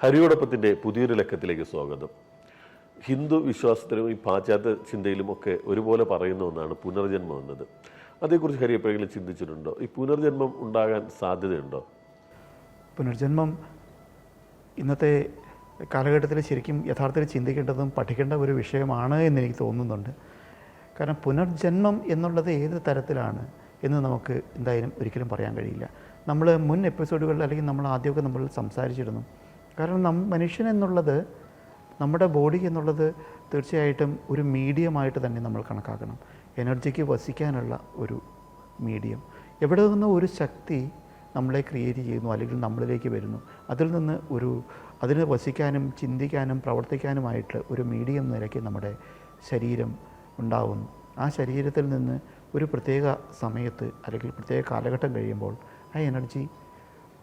ഹരിയോടൊപ്പത്തിൻ്റെ പുതിയൊരു ലക്കത്തിലേക്ക് സ്വാഗതം. ഹിന്ദു വിശ്വാസത്തിലും ഈ പാശ്ചാത്യ ചിന്തയിലുമൊക്കെ ഒരുപോലെ പറയുന്ന ഒന്നാണ് പുനർജന്മം എന്നത്. അതേക്കുറിച്ച് ഹരി എപ്പോഴെങ്കിലും ചിന്തിച്ചിട്ടുണ്ടോ? ഈ പുനർജന്മം ഉണ്ടാകാൻ സാധ്യതയുണ്ടോ? പുനർജന്മം ഇന്നത്തെ കാലഘട്ടത്തിൽ ശരിക്കും യഥാർത്ഥത്തിൽ ചിന്തിക്കേണ്ടതും പഠിക്കേണ്ട ഒരു വിഷയമാണ് എന്നെനിക്ക് തോന്നുന്നുണ്ട്. കാരണം പുനർജന്മം എന്നുള്ളത് ഏത് തരത്തിലാണ് എന്ന് നമുക്ക് എന്തായാലും ഒരിക്കലും പറയാൻ കഴിയില്ല. നമ്മൾ മുൻ എപ്പിസോഡുകളിൽ അല്ലെങ്കിൽ നമ്മൾ ആദ്യമൊക്കെ നമ്മൾ സംസാരിച്ചിരുന്നു. കാരണം മനുഷ്യൻ എന്നുള്ളത്, നമ്മുടെ ബോഡി എന്നുള്ളത് തീർച്ചയായിട്ടും ഒരു മീഡിയമായിട്ട് തന്നെ നമ്മൾ കണക്കാക്കണം. എനർജിക്ക് വസിക്കാനുള്ള ഒരു മീഡിയം. എവിടെ നിന്ന് ഒരു ശക്തി നമ്മളെ ക്രിയേറ്റ് ചെയ്യുന്നു അല്ലെങ്കിൽ നമ്മളിലേക്ക് വരുന്നു, അതിൽ നിന്ന് അതിന് വസിക്കാനും ചിന്തിക്കാനും പ്രവർത്തിക്കാനുമായിട്ട് ഒരു മീഡിയം നിലയ്ക്ക് നമ്മുടെ ശരീരം ഉണ്ടാകുന്നു. ആ ശരീരത്തിൽ നിന്ന് ഒരു പ്രത്യേക സമയത്ത് അല്ലെങ്കിൽ പ്രത്യേക കാലഘട്ടം കഴിയുമ്പോൾ ആ എനർജി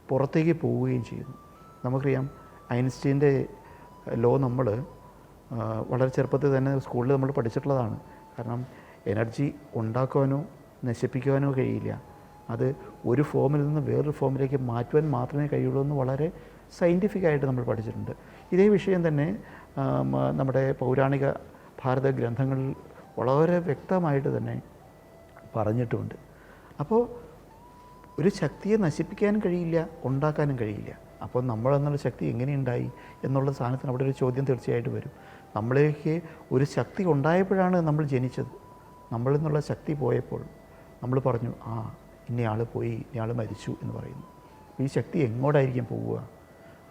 പുറത്തേക്ക് പോവുകയും ചെയ്യുന്നു. നമുക്കറിയാം, ഐൻസ്റ്റീൻ്റെ ലോ നമ്മൾ വളരെ ചെറുപ്പത്തിൽ തന്നെ സ്കൂളിൽ നമ്മൾ പഠിച്ചിട്ടുള്ളതാണ്. കാരണം എനർജി ഉണ്ടാക്കുവാനോ നശിപ്പിക്കുവാനോ കഴിയില്ല, അത് ഒരു ഫോമിൽ നിന്ന് വേറൊരു ഫോമിലേക്ക് മാറ്റുവാൻ മാത്രമേ കഴിയുള്ളൂ എന്ന് വളരെ സയൻറ്റിഫിക്കായിട്ട് നമ്മൾ പഠിച്ചിട്ടുണ്ട്. ഇതേ വിഷയം തന്നെ നമ്മുടെ പൗരാണിക ഭാരത ഗ്രന്ഥങ്ങളിൽ വളരെ വ്യക്തമായിട്ട് തന്നെ പറഞ്ഞിട്ടുമുണ്ട്. അപ്പോൾ ഒരു ശക്തിയെ നശിപ്പിക്കാനും കഴിയില്ല, ഉണ്ടാക്കാനും കഴിയില്ല. അപ്പോൾ നമ്മളെന്നുള്ള ശക്തി എങ്ങനെയുണ്ടായി എന്നുള്ള സാധനത്തിന് അവിടെ ഒരു ചോദ്യം തീർച്ചയായിട്ടും വരും. നമ്മളിലേക്ക് ഒരു ശക്തി ഉണ്ടായപ്പോഴാണ് നമ്മൾ ജനിച്ചത്. നമ്മളിൽ നിന്നുള്ള ശക്തി പോയപ്പോൾ നമ്മൾ പറഞ്ഞു, ഇന്നയാൾ പോയി, ഇന്നയാൾ മരിച്ചു എന്ന് പറയുന്നു. ഈ ശക്തി എങ്ങോട്ടായിരിക്കും പോവുക?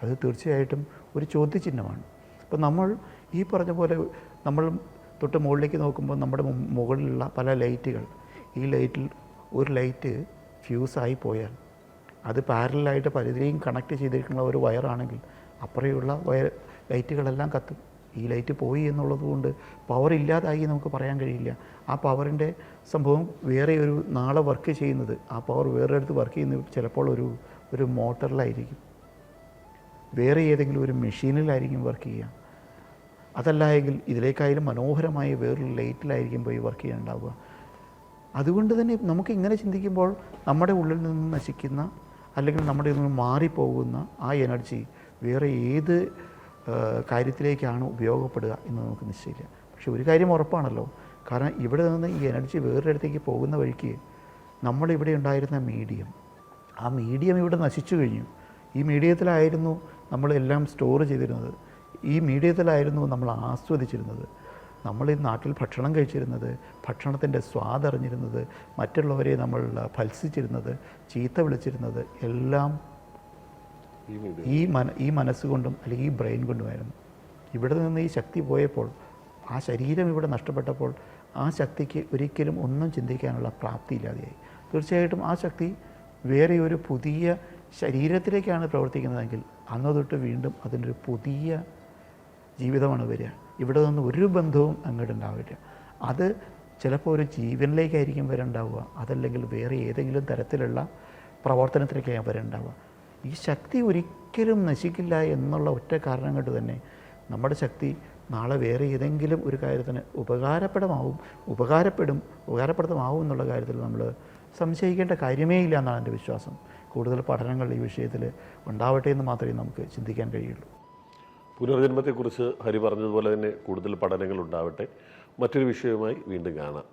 അത് തീർച്ചയായിട്ടും ഒരു ചോദ്യചിഹ്നമാണ്. അപ്പോൾ നമ്മൾ ഈ പറഞ്ഞ പോലെ നമ്മൾ തൊട്ട് മുകളിലേക്ക് നോക്കുമ്പോൾ നമ്മുടെ മുകളിലുള്ള പല ലൈറ്റുകൾ, ഈ ലൈറ്റിൽ ഒരു ലൈറ്റ് ഫ്യൂസായി പോയാൽ അത് പാരലായിട്ട് പലതിനെയും കണക്ട് ചെയ്തിരിക്കുന്ന ഒരു വയറാണെങ്കിൽ അപ്പുറയുള്ള ലൈറ്റുകളെല്ലാം കത്തും. ഈ ലൈറ്റ് പോയി എന്നുള്ളത് കൊണ്ട് പവർ ഇല്ലാതായി നമുക്ക് പറയാൻ കഴിയില്ല. ആ പവറിൻ്റെ സംഭവം വേറെ നാളെ വർക്ക് ചെയ്യുന്നത്, ആ പവർ വേറെ അടുത്ത് വർക്ക് ചെയ്യുന്നത് ചിലപ്പോൾ ഒരു മോട്ടറിലായിരിക്കും, വേറെ ഏതെങ്കിലും ഒരു മെഷീനിലായിരിക്കും വർക്ക് ചെയ്യുക. അതല്ല എങ്കിൽ ഇതിലേക്കായാലും മനോഹരമായ വേറൊരു ലൈറ്റിലായിരിക്കും പോയി വർക്ക് ചെയ്യാനുണ്ടാവുക. അതുകൊണ്ട് തന്നെ നമുക്ക് ഇങ്ങനെ ചിന്തിക്കുമ്പോൾ നമ്മുടെ ഉള്ളിൽ നിന്ന് നശിക്കുന്ന അല്ലെങ്കിൽ നമ്മുടെ നിന്ന് മാറിപ്പോകുന്ന ആ എനർജി വേറെ ഏത് കാര്യത്തിലേക്കാണ് ഉപയോഗപ്പെടുക എന്ന് നമുക്ക് നിശ്ചയില്ല. പക്ഷെ ഒരു കാര്യം ഉറപ്പാണല്ലോ, കാരണം ഇവിടെ നിന്ന് ഈ എനർജി വേറൊരിടത്തേക്ക് പോകുന്ന വഴിക്ക് നമ്മളിവിടെ ഉണ്ടായിരുന്ന മീഡിയം, ആ മീഡിയം ഇവിടെ നശിച്ചു കഴിഞ്ഞു. ഈ മീഡിയത്തിലായിരുന്നു നമ്മളെല്ലാം സ്റ്റോർ ചെയ്തിരുന്നത്, ഈ മീഡിയത്തിലായിരുന്നു നമ്മൾ ആസ്വദിച്ചിരുന്നത്, നമ്മൾ ഈ നാട്ടിൽ ഭക്ഷണം കഴിച്ചിരുന്നത്, ഭക്ഷണത്തിൻ്റെ സ്വാദറിഞ്ഞിരുന്നത്, മറ്റുള്ളവരെ നമ്മൾ ഭത്സിച്ചിരുന്നത്, ചീത്ത വിളിച്ചിരുന്നത് എല്ലാം ഈ മനസ്സുകൊണ്ടും അല്ലെങ്കിൽ ഈ ബ്രെയിൻ കൊണ്ടുമായിരുന്നു. ഇവിടെ നിന്ന് ഈ ശക്തി പോയപ്പോൾ, ആ ശരീരം ഇവിടെ നഷ്ടപ്പെട്ടപ്പോൾ ആ ശക്തിക്ക് ഒരിക്കലും ഒന്നും ചിന്തിക്കാനുള്ള പ്രാപ്തിയില്ലാതെയായി. തീർച്ചയായിട്ടും ആ ശക്തി വേറെ ഒരു പുതിയ ശരീരത്തിലേക്കാണ് പ്രവർത്തിക്കുന്നതെങ്കിൽ അന്ന് തൊട്ട് വീണ്ടും അതിൻ്റെ ഒരു പുതിയ ജീവിതമാണ് വരിക. ഇവിടെ നിന്ന് ഒരു ബന്ധവും അങ്ങോട്ട് ഉണ്ടാവില്ല. അത് ചിലപ്പോൾ ഒരു ജീവനിലേക്കായിരിക്കും വരണ്ടാവുക, അതല്ലെങ്കിൽ വേറെ ഏതെങ്കിലും തരത്തിലുള്ള പ്രവർത്തനത്തിലേക്കാണ് വരണ്ടാവുക. ഈ ശക്തി ഒരിക്കലും നശിക്കില്ല എന്നുള്ള ഒറ്റ കാരണം കൊണ്ട് തന്നെ നമ്മുടെ ശക്തി നാളെ വേറെ ഏതെങ്കിലും ഒരു കാര്യത്തിന് ഉപകാരപ്രദമാവും എന്നുള്ള കാര്യത്തിൽ നമ്മൾ സംശയിക്കേണ്ട കാര്യമേ ഇല്ല എന്നാണ് എൻ്റെ വിശ്വാസം. കൂടുതൽ പഠനങ്ങൾ ഈ വിഷയത്തിൽ ഉണ്ടാവട്ടെ എന്ന് മാത്രമേ നമുക്ക് ചിന്തിക്കാൻ കഴിയുള്ളൂ. പുനർജന്മത്തെക്കുറിച്ച് ഹരി പറഞ്ഞതുപോലെ തന്നെ കൂടുതൽ പഠനങ്ങൾ ഉണ്ടാവട്ടെ. മറ്റൊരു വിഷയവുമായി വീണ്ടും കാണാം.